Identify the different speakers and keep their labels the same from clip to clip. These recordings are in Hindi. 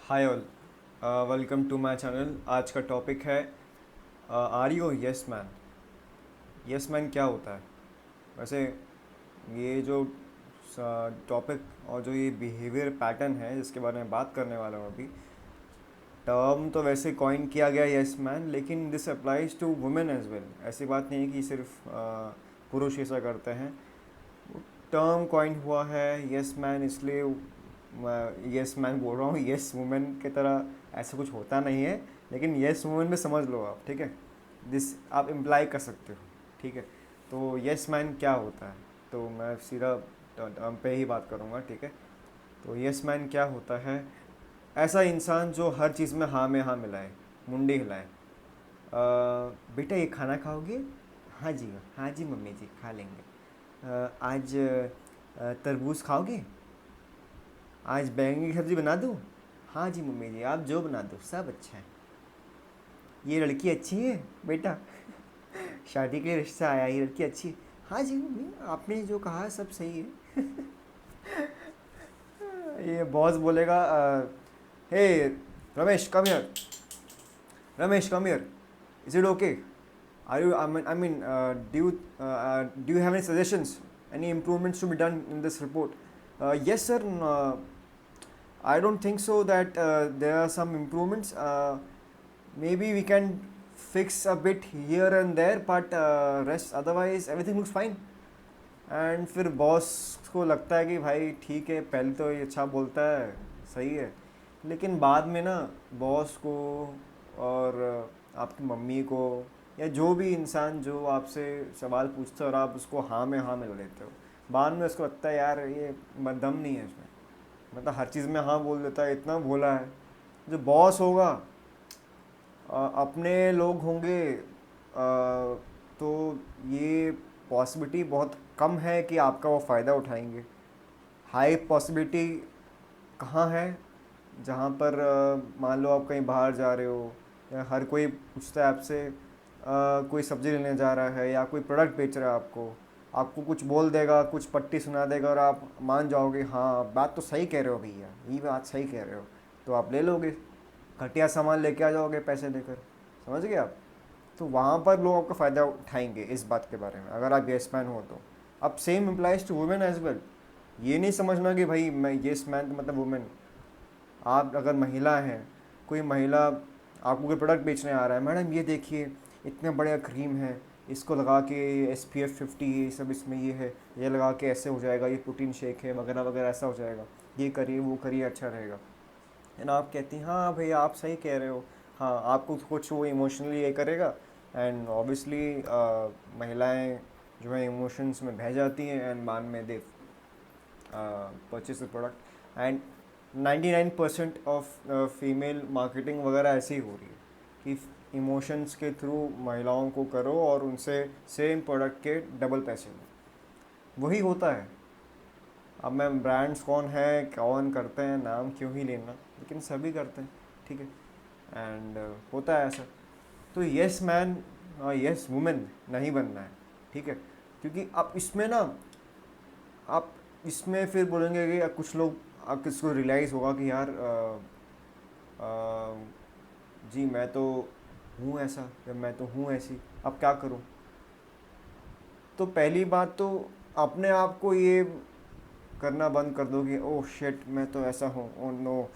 Speaker 1: Hi all, welcome to my channel. आज का टॉपिक है are you yes man. Yes man क्या होता है? वैसे ये जो टॉपिक और जो ये बिहेवियर पैटर्न है जिसके बारे में बात करने वाला हूँ अभी, टर्म तो वैसे कॉइन किया गया यस मैन, लेकिन this applies to women as well. ऐसी बात नहीं है कि सिर्फ पुरुष ऐसा करते हैं। टर्म कॉइन हुआ है यस मैन, इसलिए यस मैन बोल रहा हूँ। यस वुमेन की तरह ऐसा कुछ होता नहीं है, लेकिन यस वुमेन में समझ लो आप, ठीक है। दिस आप इम्प्लाई कर सकते हो, ठीक है। तो यस मैन क्या होता है, तो मैं सीधा टर्म पे ही बात करूँगा, ठीक है। तो यस मैन क्या होता है? ऐसा इंसान जो हर चीज़ में हाँ में हाँ मिलाए, मुंडी हिलाए। बेटा ये खाना खाओगे? हाँ जी मम्मी जी खा लेंगे। आज तरबूज खाओगे? आज बैंगन की सब्ज़ी बना दूँ? हाँ जी मम्मी जी, आप जो बना दो सब अच्छा है। ये लड़की अच्छी है बेटा, शादी के लिए रिश्ता आया, ये लड़की अच्छी है। हाँ जी मम्मी, आपने जो कहा सब सही है। ये बॉस बोलेगा, hey Ramesh come here, Ramesh come here, is it okay? Are you I mean do you have any suggestions, any improvements to be done in this report? Yes sir. I don't think so that there are some improvements. Maybe we can fix a bit here and there, but rest otherwise everything looks fine. And फिर बॉस को लगता है कि भाई ठीक है, पहले तो ये अच्छा बोलता है, सही है, लेकिन बाद में ना बॉस को और आपकी मम्मी को या जो भी इंसान जो आपसे सवाल पूछता है और आप उसको हाँ में हाँ मिला लेते हो, बाद में उसको लगता है यार ये दम नहीं है इसमें, मतलब हर चीज़ में हाँ बोल देता है, इतना बोला है। जो बॉस होगा, अपने लोग होंगे, तो ये पॉसिबिलिटी बहुत कम है कि आपका वो फ़ायदा उठाएंगे। हाई पॉसिबिलिटी कहाँ है? जहाँ पर मान लो आप कहीं बाहर जा रहे हो, या हर कोई पूछता है आपसे, कोई सब्ज़ी लेने जा रहा है या कोई प्रोडक्ट बेच रहा है आपको, आपको कुछ बोल देगा, कुछ पट्टी सुना देगा और आप मान जाओगे हाँ बात तो सही कह रहे हो भैया, ये बात सही कह रहे हो, तो आप ले लोगे, घटिया सामान लेके आ जाओगे पैसे देकर। समझ गए आप? तो वहाँ पर लोग आपका फ़ायदा उठाएंगे इस बात के बारे में, अगर आप येस मैन हो तो। अब same implies to women as well. ये नहीं समझना कि भाई मैं येस मैन मतलब वुमेन। आप अगर महिला हैं, कोई महिला आपको कोई प्रोडक्ट बेचने आ रहा है, मैडम ये देखिए इतने बढ़िया क्रीम है, इसको लगा के SPF 50 ये सब इसमें ये है, ये लगा के ऐसे हो जाएगा, ये प्रोटीन शेक है वगैरह वगैरह, ऐसा हो जाएगा, ये करिए वो करिए अच्छा रहेगा। एंड आप कहती हैं हाँ भैया आप सही कह रहे हो, हाँ आपको कुछ वो इमोशनली ये करेगा। एंड ऑब्वियसली महिलाएं जो है इमोशंस में बह जाती हैं एंड बाद में दे purchase the product. And 99% of female marketing वगैरह ऐसी ही हो रही है कि इमोशंस के थ्रू महिलाओं को करो और उनसे सेम प्रोडक्ट के डबल पैसे लो। वही होता है। अब मैं ब्रांड्स कौन है कौन करते हैं नाम क्यों ही लेना, लेकिन सभी करते हैं, ठीक है। एंड होता है ऐसा। तो यस मैन और यस वुमेन नहीं बनना है, ठीक है। क्योंकि अब इसमें ना, आप इसमें फिर बोलेंगे कि कुछ लोग, आप किसको रियलाइज़ होगा कि यार जी मैं तो हूँ ऐसा या मैं तो हूँ ऐसी, अब क्या करूँ? तो पहली बात तो अपने आप को ये करना बंद कर दो कि ओह शिट मैं तो ऐसा हूँ, ओह नो,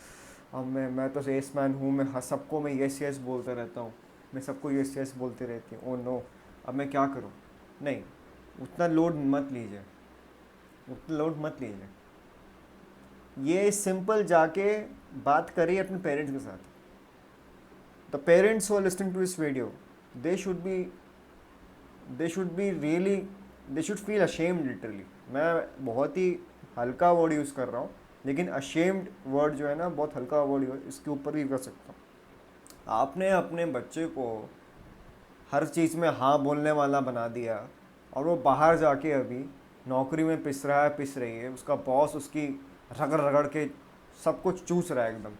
Speaker 1: अब मैं तो यस मैन हूँ, मैं सबको मैं यस यस बोलता रहता हूँ, मैं सबको यस यस बोलती रहती हूँ, ओह नो अब मैं क्या करूँ? नहीं, उतना लोड मत लीजिए, उतना लोड मत लीजिए। ये सिंपल जाके बात करिए अपने पेरेंट्स के साथ। The parents who are listening to this video, they should be they should be really, they should feel ashamed literally. मैं बहुत ही हल्का वर्ड यूज़ कर रहा हूँ, लेकिन अशेम्ड वर्ड जो है ना बहुत हल्का वर्ड, इसके ऊपर भी कर सकता हूँ। आपने अपने बच्चे को हर चीज़ में हाँ बोलने वाला बना दिया, और वो बाहर जाके अभी नौकरी में पिस रहा है, पिस रही है, उसका बॉस उसकी रगड़ रगड़ के सब कुछ चूस रहा है एकदम,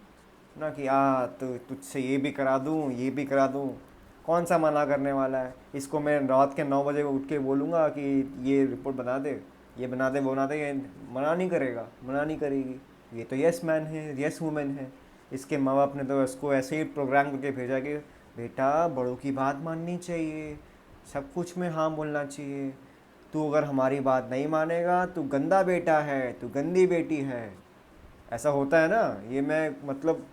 Speaker 1: ना कि तो तुझसे ये भी करा दूँ ये भी करा दूँ। कौन सा मना करने वाला है? इसको मैं रात के 9 बजे उठ के बोलूँगा कि ये रिपोर्ट बना दे, ये बना दे वो बना दे, ये मना नहीं करेगा, मना नहीं करेगी। ये तो यस मैन है, यस वुमेन है। इसके माँ बाप ने तो इसको ऐसे ही प्रोग्राम करके भेजा कि बेटा बड़ों की बात माननी चाहिए, सब कुछ में हाँ बोलना चाहिए, तू अगर हमारी बात नहीं मानेगा तू गंदा बेटा है, तू गंदी बेटी है। ऐसा होता है ना, ये मैं मतलब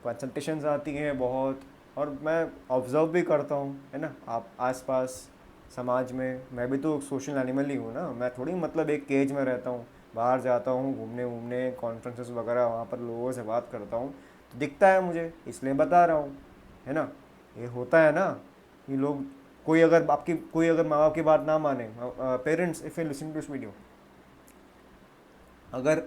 Speaker 1: कंसल्टेशंस आती हैं बहुत, और मैं ऑब्ज़र्व भी करता हूँ, है ना, आप आसपास समाज में। मैं भी तो सोशल एनिमल ही हूँ ना, मैं थोड़ी मतलब एक केज में रहता हूँ। बाहर जाता हूँ घूमने वूमने, कॉन्फ्रेंसेस वगैरह, वहाँ पर लोगों से बात करता हूँ तो दिखता है मुझे, इसलिए बता रहा हूँ, है ना। ये होता है ना, ये लोग, कोई अगर माँ बाप की बात ना माने, parents if you listen to this video, अगर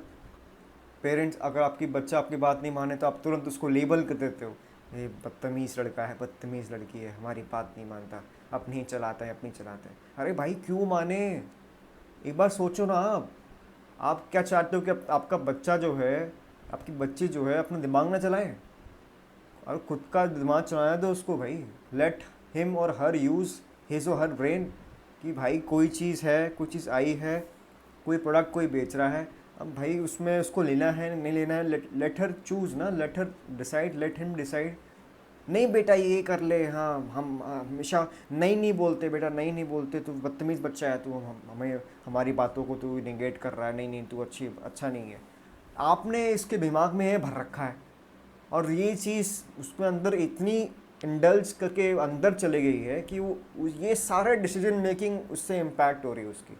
Speaker 1: पेरेंट्स, अगर आपकी बच्चा आपकी बात नहीं माने तो आप तुरंत उसको लेबल कर देते हो, ये बदतमीज़ लड़का है, बदतमीज़ लड़की है, हमारी बात नहीं मानता, अपनी चलाता है, अपनी चलाता है। अरे भाई क्यों माने, एक बार सोचो ना। आप क्या चाहते हो कि आपका बच्चा जो है, आपकी बच्ची जो है अपना दिमाग ना चलाए, और खुद का दिमाग चलाने दो उसको भाई। लेट हिम और हर यूज़ हिज और हर ब्रेन। कि भाई कोई चीज़ है, कोई चीज़ आई है, कोई प्रोडक्ट कोई बेच रहा है, अब भाई उसमें उसको लेना है नहीं लेना है, लेट हर चूज़ ना, let her decide, let him decide. नहीं बेटा ये कर ले, हाँ हम हमेशा नहीं नहीं बोलते बेटा, नहीं नहीं बोलते, तू बदतमीज़ बच्चा है, तू हमें हमारी बातों को तू निगेट कर रहा है, नहीं नहीं तू अच्छा नहीं है। आपने इसके दिमाग में ये भर रखा है, और ये चीज़ उसके अंदर इतनी इंडल्ज करके अंदर चली गई है कि ये सारे डिसीजन मेकिंग उससे इम्पैक्ट हो रही है उसकी।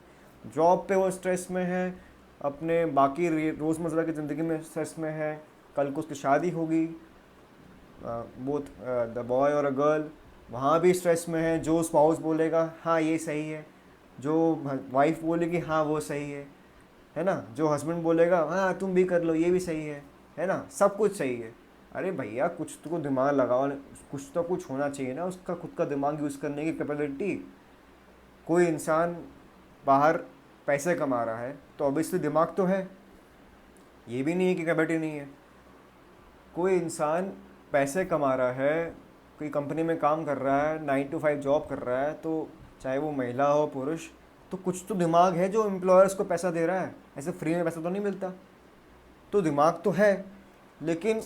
Speaker 1: जॉब पे वो स्ट्रेस में है, अपने बाकी रोज़मर्रा की ज़िंदगी में स्ट्रेस में है, कल को उसकी शादी होगी, बोथ द बॉय और अ गर्ल, वहाँ भी स्ट्रेस में है। जो स्पाउस बोलेगा हाँ ये सही है, जो वाइफ बोलेगी हाँ वो सही है ना, जो हस्बैंड बोलेगा हाँ तुम भी कर लो ये भी सही है ना, सब कुछ सही है। अरे भैया कुछ तो दिमाग लगाओ, कुछ तो कुछ होना चाहिए ना उसका, खुद का दिमाग यूज़ करने की कैपेबिलिटी। कोई इंसान बाहर पैसे कमा रहा है तो ऑब्वियसली दिमाग तो है, ये भी नहीं है कि कैपेबिलिटी नहीं है। कोई इंसान पैसे कमा रहा है, कोई कंपनी में काम कर रहा है, 9 to 5 जॉब कर रहा है, तो चाहे वो महिला हो पुरुष, तो कुछ तो दिमाग है जो एम्प्लॉयर्स को पैसा दे रहा है, ऐसे फ्री में पैसा तो नहीं मिलता। तो दिमाग तो है, लेकिन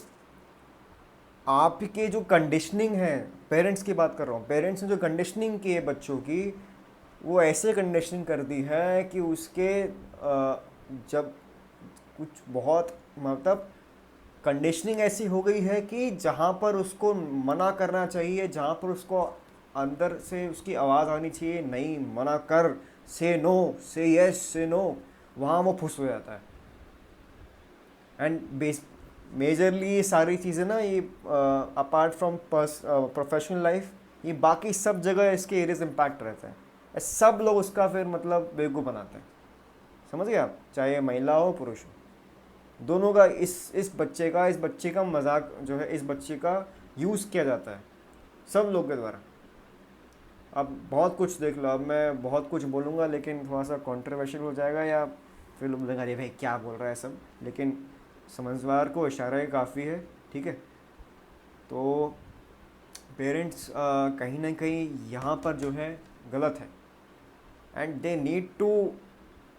Speaker 1: आपके जो कंडीशनिंग है, पेरेंट्स की बात कर रहा हूँ, पेरेंट्स ने जो कंडीशनिंग की है बच्चों की, वो ऐसे कंडीशनिंग कर दी है कि उसके जब कुछ बहुत मतलब कंडीशनिंग ऐसी हो गई है कि जहाँ पर उसको मना करना चाहिए, जहाँ पर उसको अंदर से उसकी आवाज़ आनी चाहिए, नहीं मना कर, से नो, से यस, से नो, वहाँ वो फुस हो जाता है। एंड मेजरली ये सारी चीज़ें ना, ये अपार्ट फ्रॉम प्रोफेशनल लाइफ, ये बाकी सब जगह इसके एरियज इम्पैक्ट रहता है। सब लोग उसका फिर मतलब बेवकूफ़ बनाते हैं, समझ गए आप, चाहे महिला हो पुरुष हो, दोनों का इस बच्चे का मजाक जो है, इस बच्चे का यूज़ किया जाता है सब लोग के द्वारा। अब बहुत कुछ देख लो, अब मैं बहुत कुछ बोलूँगा लेकिन थोड़ा सा कंट्रोवर्शियल हो जाएगा, या फिर लोग बोलेंगे अरे भाई क्या बोल रहा है सब, लेकिन समझदार को इशारा ही काफ़ी है, ठीक है। तो पेरेंट्स कहीं ना कहीं यहाँ पर जो है गलत है, and they need to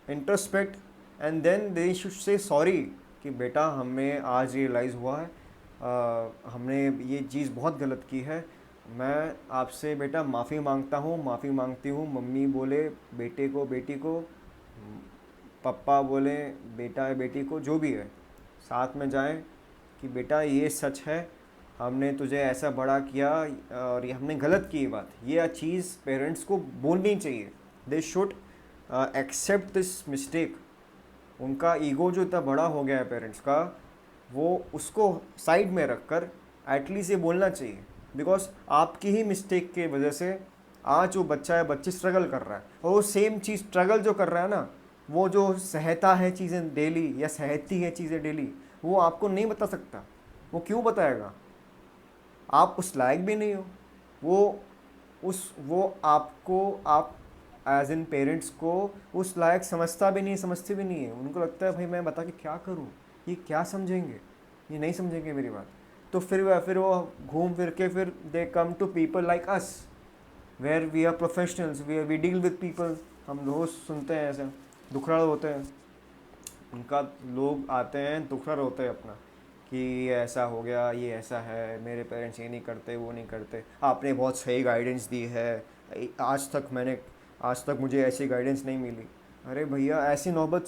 Speaker 1: introspect, and then they should say sorry कि बेटा हमें आज रियलाइज़ हुआ है, हमने ये चीज़ बहुत गलत की है, मैं आपसे बेटा माफ़ी मांगता हूँ, माफ़ी मांगती हूँ। मम्मी बोले बेटे को बेटी को, पापा बोले बेटा बेटी को, जो भी है साथ में जाएं कि बेटा ये सच है, हमने तुझे ऐसा बड़ा किया और ये हमने गलत की बात, ये चीज़ पेरेंट्स को बोलनी चाहिए। They should accept this mistake. उनका ईगो जो इतना बड़ा हो गया है पेरेंट्स का, वो उसको साइड में रख कर एटलीस्ट ये बोलना चाहिए, बिकॉज आपकी ही मिस्टेक की वजह से आज जो बच्चा है, बच्ची स्ट्रगल कर रहा है, और वो सेम चीज़ स्ट्रगल जो कर रहा है ना, वो जो सहता है चीज़ें डेली या सहती है चीज़ें डेली, वो आपको नहीं बता सकता। वो क्यों बताएगा, आप उस लायक भी नहीं हो। वो आपको, आप एज इन पेरेंट्स को उस लायक समझते भी नहीं है। उनको लगता है भाई मैं बता के क्या करूँ, ये क्या समझेंगे, ये नहीं समझेंगे मेरी बात। तो फिर वो घूम फिर के फिर they come to people like us, where we are professionals, we deal with people. हम रोज़ सुनते हैं ऐसे दुखड़ा होते हैं उनका, लोग आते हैं दुखड़ा रोते हैं अपना कि ये ऐसा हो गया, ये ऐसा है, मेरे पेरेंट्स ये नहीं करते, वो नहीं करते, आपने बहुत सही गाइडेंस दी है, आज तक मुझे ऐसी गाइडेंस नहीं मिली। अरे भैया, ऐसी नौबत,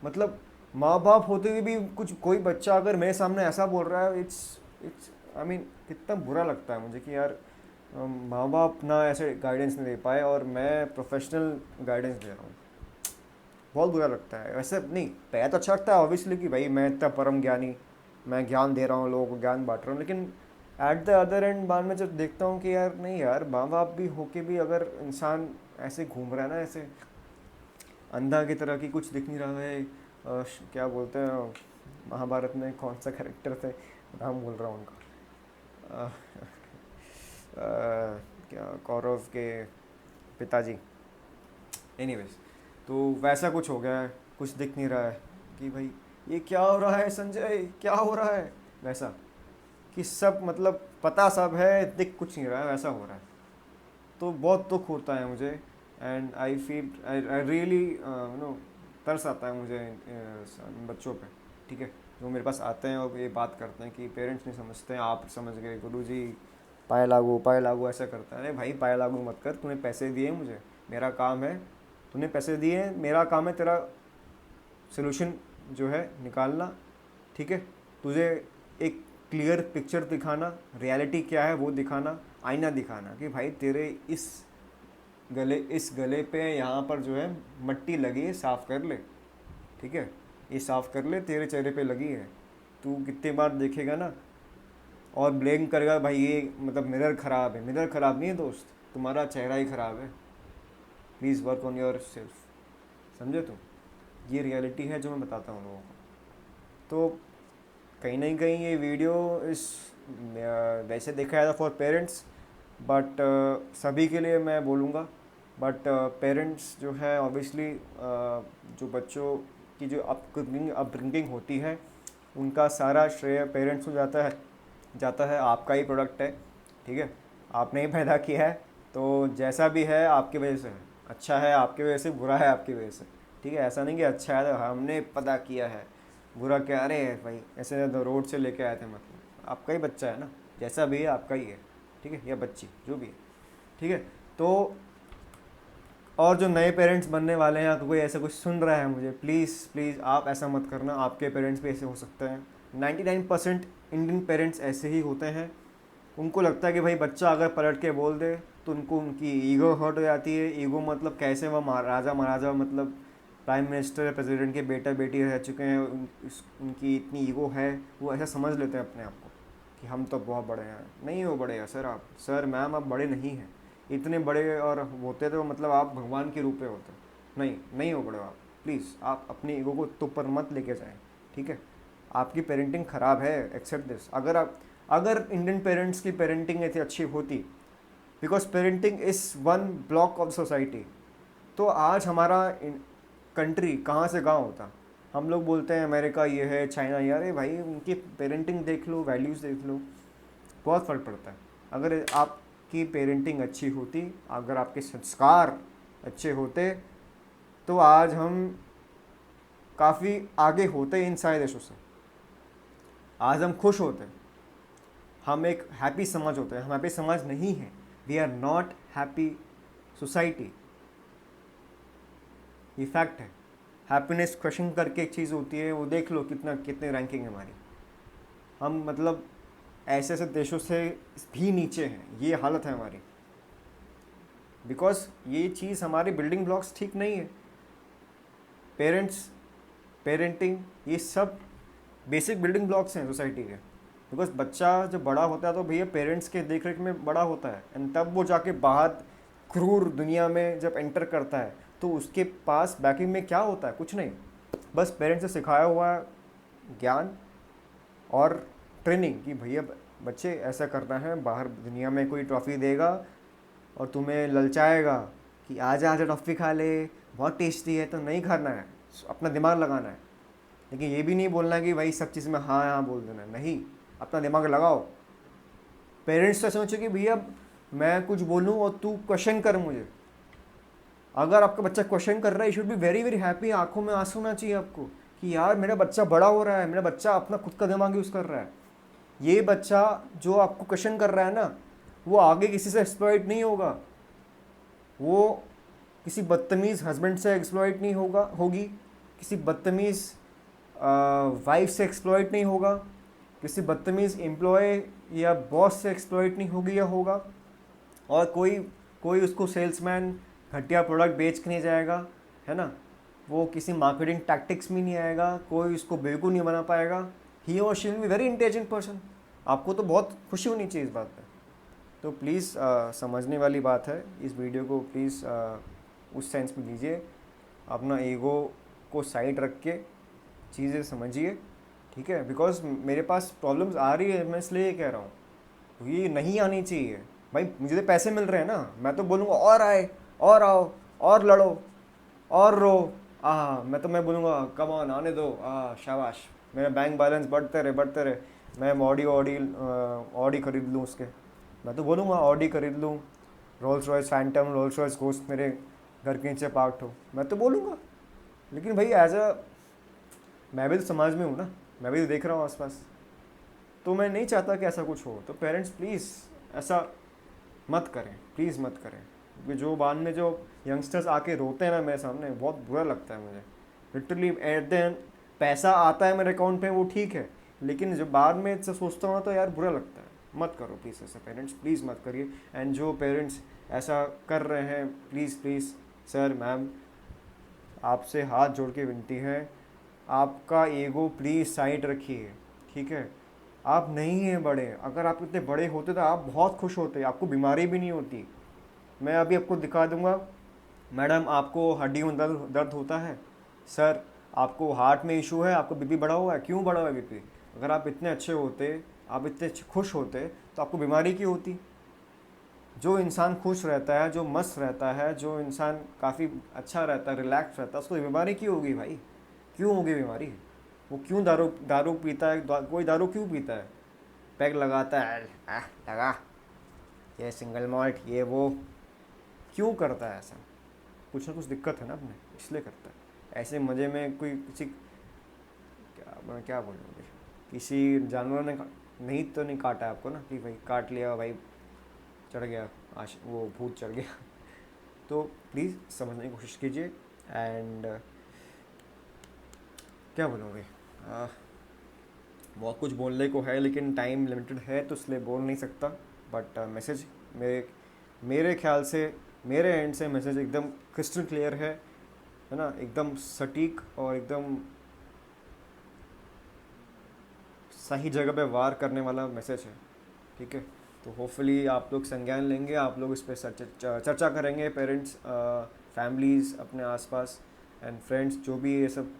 Speaker 1: मतलब माँ बाप होते हुए भी कुछ कोई बच्चा अगर मेरे सामने ऐसा बोल रहा है, इट्स इट्स आई मीन कितना बुरा लगता है मुझे कि यार माँ बाप ना ऐसे गाइडेंस नहीं दे पाए और मैं प्रोफेशनल गाइडेंस दे रहा हूँ। बहुत बुरा लगता है। वैसे नहीं, पहले तो अच्छा लगता है ऑब्वियसली कि भाई मैं इतना परम ज्ञानी, मैं ज्ञान दे रहा हूँ, लोगों को ज्ञान बांट रहा हूँ, लेकिन एट द अदर एंड बाद में जब देखता हूँ कि यार नहीं यार, माँ बाप भी होके भी अगर इंसान ऐसे घूम रहा है ना, ऐसे अंधा की तरह की, कुछ दिख नहीं रहा है। क्या बोलते हैं महाभारत में, कौन सा कैरेक्टर थे, नाम बोल रहा हूँ उनका, अ, क्या, कौरव के पिताजी। एनीवेज, तो वैसा कुछ हो गया है, कुछ दिख नहीं रहा है कि भाई ये क्या हो रहा है संजय, क्या हो रहा है, वैसा कि सब मतलब पता सब है, दिख कुछ नहीं रहा है, वैसा हो रहा है। तो बहुत दुख होता है मुझे, and I feel I really know, तरस आता है मुझे बच्चों पे, ठीक है, जो मेरे पास आते हैं और ये बात करते हैं कि पेरेंट्स नहीं समझते हैं, आप समझ गए गुरुजी, पाए लागू ऐसा करता है। अरे भाई, पाए लागू मत कर, तूने पैसे दिए मुझे, मेरा काम है, तूने पैसे दिए हैं, मेरा काम है तेरा सोल्यूशन जो है निकालना, ठीक है, तुझे एक क्लियर पिक्चर दिखाना, रियलिटी क्या है वो दिखाना, आईना दिखाना कि भाई तेरे इस गले पे यहाँ पर जो है मट्टी लगी है, साफ़ कर ले, ठीक है, ये साफ़ कर ले, तेरे चेहरे पे लगी है। तू कितनी बार देखेगा ना और ब्लेम करेगा भाई ये मतलब मिरर ख़राब है। मिरर ख़राब नहीं है दोस्त, तुम्हारा चेहरा ही ख़राब है। Please work on your self, समझे तुम? ये रियलिटी है जो मैं बताता हूँ लोगों को। तो कहीं ना कहीं ये वीडियो इस वैसे देखा जाए तो फॉर पेरेंट्स, बट सभी के लिए मैं बोलूँगा, बट पेरेंट्स जो है ऑब्वियसली जो बच्चों की जो अपब्रिंगिंग होती है, उनका सारा श्रेय पेरेंट्स को जाता है। आपका ही प्रोडक्ट है, ठीक है, आपने ही पैदा किया है, तो जैसा भी है आपकी वजह से है। अच्छा है आपकी वजह से, बुरा है आपकी वजह से, ठीक है। ऐसा नहीं कि अच्छा है तो हमने पैदा किया है, बुरा क्या, अरे भाई ऐसे तो रोड से लेके आए थे, मतलब आपका ही बच्चा है ना, जैसा भी है आपका ही है, ठीक है, या बच्ची जो भी है, ठीक है। तो और जो नए पेरेंट्स बनने वाले हैं, अगर कोई ऐसा कुछ सुन रहा है मुझे, प्लीज़ प्लीज़ आप ऐसा मत करना, आपके पेरेंट्स भी ऐसे हो सकते हैं। 99% इंडियन पेरेंट्स ऐसे ही होते हैं। उनको लगता है कि भाई बच्चा अगर पलट के बोल दे तो उनको उनकी ईगो हर्ट हो जाती है। ईगो मतलब कैसे, वह महाराजा महाराजा मतलब प्राइम मिनिस्टर प्रेसिडेंट के बेटा बेटी रह चुके हैं, उनकी इतनी ईगो है, वो ऐसा समझ लेते हैं अपने आप को कि हम तो बहुत बड़े हैं। नहीं हो बड़े हैं सर, आप सर मैम आप बड़े नहीं हैं। इतने बड़े और होते तो मतलब आप भगवान के रूप में होते। नहीं, नहीं हो बड़े आप। प्लीज़ आप अपनी ईगो को ऊपर मत लेके जाएं, ठीक है। आपकी पेरेंटिंग ख़राब है, एक्सेप्ट दिस। अगर इंडियन पेरेंट्स की पेरेंटिंग इतनी अच्छी होती, because parenting is one block of society, तो आज हमारा कंट्री कहाँ से कहाँ होता। हम लोग बोलते हैं अमेरिका ये है, चाइना ये, अरे भाई उनकी पेरेंटिंग देख लो, वैल्यूज़ देख लो, बहुत फ़र्क पड़ता है। अगर आपकी पेरेंटिंग अच्छी होती, अगर आपके संस्कार अच्छे होते, तो आज हम काफ़ी आगे होते इन सारे देशों से। आज हम खुश होते, हम एक हैप्पी समाज होते हैं। हम हैप्पी समाज नहीं है, we are not happy society, ये फैक्ट है। हैप्पीनेस क्वेश्चन करके एक चीज़ होती है, वो देख लो कितने रैंकिंग है हमारी। हम मतलब ऐसे ऐसे देशों से भी नीचे हैं, ये हालत है हमारी, बिकॉज ये चीज़ हमारी बिल्डिंग ब्लॉक्स ठीक नहीं है। पेरेंट्स, पेरेंटिंग, ये सब बेसिक बिल्डिंग ब्लॉक्स हैं सोसाइटी के। बिकॉज बच्चा जब बड़ा होता है तो भैया पेरेंट्स के देख रेख में बड़ा होता है, एंड तब वो जाके बाहर क्रूर दुनिया में जब एंटर करता है तो उसके पास बैकिंग में क्या होता है, कुछ नहीं, बस पेरेंट्स से सिखाया हुआ ज्ञान और ट्रेनिंग कि भैया बच्चे ऐसा करना है, बाहर दुनिया में कोई ट्रॉफ़ी देगा और तुम्हें ललचाएगा कि आजा आजा टॉफ़ी खा ले, बहुत टेस्टी है, तो नहीं खाना है, अपना दिमाग लगाना है। लेकिन ये भी नहीं बोलना है कि भाई सब चीज़ में हाँ हाँ बोल देना, नहीं, अपना दिमाग लगाओ। पेरेंट्स तो सोचो कि भैया मैं कुछ बोलूँ और तू क्वेश्चन कर मुझे। अगर आपका बच्चा क्वेश्चन कर रहा है, you should be very very happy, आंखों में आंसू ना चाहिए आपको कि यार मेरा बच्चा बड़ा हो रहा है, मेरा बच्चा अपना खुद का दिमाग यूज़ कर रहा है। ये बच्चा जो आपको क्वेश्चन कर रहा है ना, वो आगे किसी से एक्सप्लॉइट नहीं होगा, वो किसी बदतमीज़ हस्बैंड से एक्सप्लॉइट नहीं होगी, किसी बदतमीज़ वाइफ से एक्सप्लॉइट नहीं होगा, किसी बदतमीज़ एम्प्लॉय या बॉस से एक्सप्लॉइट नहीं होगी या होगा। और कोई कोई उसको सेल्समैन घटिया प्रोडक्ट बेच के नहीं जाएगा, है ना। वो किसी मार्केटिंग टैक्टिक्स में नहीं आएगा, कोई उसको बेवकूफ़ नहीं बना पाएगा। ही और she will be very intelligent person. आपको तो बहुत खुशी होनी चाहिए इस बात पे। तो प्लीज़ समझने वाली बात है, इस वीडियो को प्लीज़ उस सेंस में लीजिए, अपना ईगो को साइड रख के चीज़ें समझिए, ठीक है। बिकॉज मेरे पास प्रॉब्लम्स आ रही है, मैं इसलिए कह रहा हूँ, तो ये नहीं आनी चाहिए भाई। मुझे तो पैसे मिल रहे हैं ना, मैं तो बोलूँगा और आए, और आओ, और लड़ो, और रो। मैं बोलूँगा कम ऑन, आने दो, शाबाश, मेरा बैंक बैलेंस बढ़ते रहे बढ़ते रहे। मैं ऑडी ऑडी ऑडी खरीद लूँ उसके, मैं तो बोलूँगा ऑडी खरीद लूँ, Rolls Royce Phantom, Rolls Royce ghost मेरे घर के नीचे पार्कड हो, मैं तो बोलूँगा। लेकिन भाई एज अ, मैं भी तो समाज में हूँ ना, मैं भी तो देख रहा हूँ आसपास, तो मैं नहीं चाहता कि ऐसा कुछ हो। तो पेरेंट्स प्लीज़ ऐसा मत करें, प्लीज़ मत करें। क्योंकि जो बाद में जो यंगस्टर्स आके रोते हैं ना मेरे सामने, बहुत बुरा लगता है मुझे लिटरली। एट द एंड पैसा आता है मेरे अकाउंट पे, वो ठीक है, लेकिन जब बाद में से सोचता हूँ ना, तो यार बुरा लगता है। मत करो प्लीज़ ऐसा पेरेंट्स, प्लीज़ मत करिए। एंड जो पेरेंट्स ऐसा कर रहे हैं, प्लीज़ प्लीज़ सर मैम, आपसे हाथ जोड़ के विनती है, आपका ईगो प्लीज़ साइड रखिए, ठीक है। आप नहीं हैं बड़े, अगर आप इतने बड़े होते तो आप बहुत खुश होते, आपको बीमारी भी नहीं होती। मैं अभी आपको दिखा दूंगा, मैडम आपको हड्डियों में दर्द दर्द होता है, सर आपको हार्ट में इशू है, आपको बीपी बढ़ा हुआ है, क्यों बढ़ा हुआ है बीपी? अगर आप इतने अच्छे होते, आप इतने खुश होते, तो आपको बीमारी क्यों होती? जो इंसान खुश रहता है, जो मस्त रहता है, जो इंसान काफ़ी अच्छा रहता है, रिलैक्स रहता है, उसको बीमारी क्यों होगी भाई? क्यों होगी बीमारी? वो क्यों दारू दारू पीता है? कोई दारू क्यों पीता है? पैग लगाता है, लगा, ये सिंगल मॉल्ट, ये वो, क्यों करता है ऐसा? कुछ ना कुछ दिक्कत है ना अपने, इसलिए करता है। ऐसे मज़े में कोई किसी, क्या मैं क्या बोलूँ, किसी जानवर ने नहीं तो नहीं काटा आपको ना, कि भाई काट लिया भाई, चढ़ गया, वो भूत चढ़ गया। तो प्लीज़ समझने की कोशिश कीजिए। एंड क्या बोलोगे, बहुत कुछ बोलने को है, लेकिन टाइम लिमिटेड है, तो इसलिए बोल नहीं सकता। बट मैसेज मेरे मेरे ख्याल से, मेरे एंड से मैसेज एकदम क्रिस्टल क्लियर है ना, एकदम सटीक और एकदम सही जगह पे वार करने वाला मैसेज है, ठीक है। तो होपफुली आप लोग संज्ञान लेंगे, आप लोग इस पर चर्चा करेंगे, पेरेंट्स, फैमिलीज़ अपने आसपास एंड फ्रेंड्स, जो भी ये सब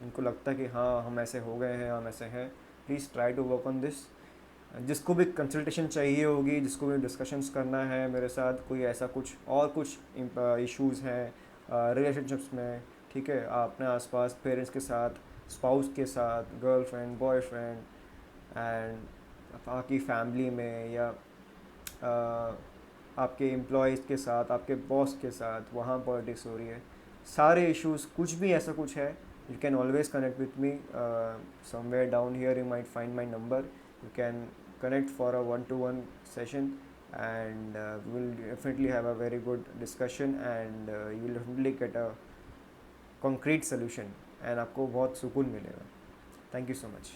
Speaker 1: इनको लगता है कि हाँ हम ऐसे हो गए हैं, हम ऐसे हैं, please try to work on this. जिसको भी कंसल्टेशन चाहिए होगी, जिसको भी डिस्कशंस करना है मेरे साथ, कोई ऐसा कुछ और कुछ इश्यूज़ हैं रिलेशनशिप्स में, ठीक है, आप अपने आसपास पेरेंट्स के साथ, स्पाउस के साथ, गर्लफ्रेंड, बॉयफ्रेंड, एंड आपकी फैमिली में, या आपके एम्प्लॉयज़ के साथ, आपके बॉस के साथ, वहाँ पॉलिटिक्स हो रही है, सारे इश्यूज़, कुछ भी ऐसा कुछ है, you can always connect with me. Somewhere down here you might find my number. You can connect for a one-to-one session, and we will definitely have a very good discussion, and you will definitely get a concrete solution, and आपको बहुत सुकून मिलेगा। Thank you so much.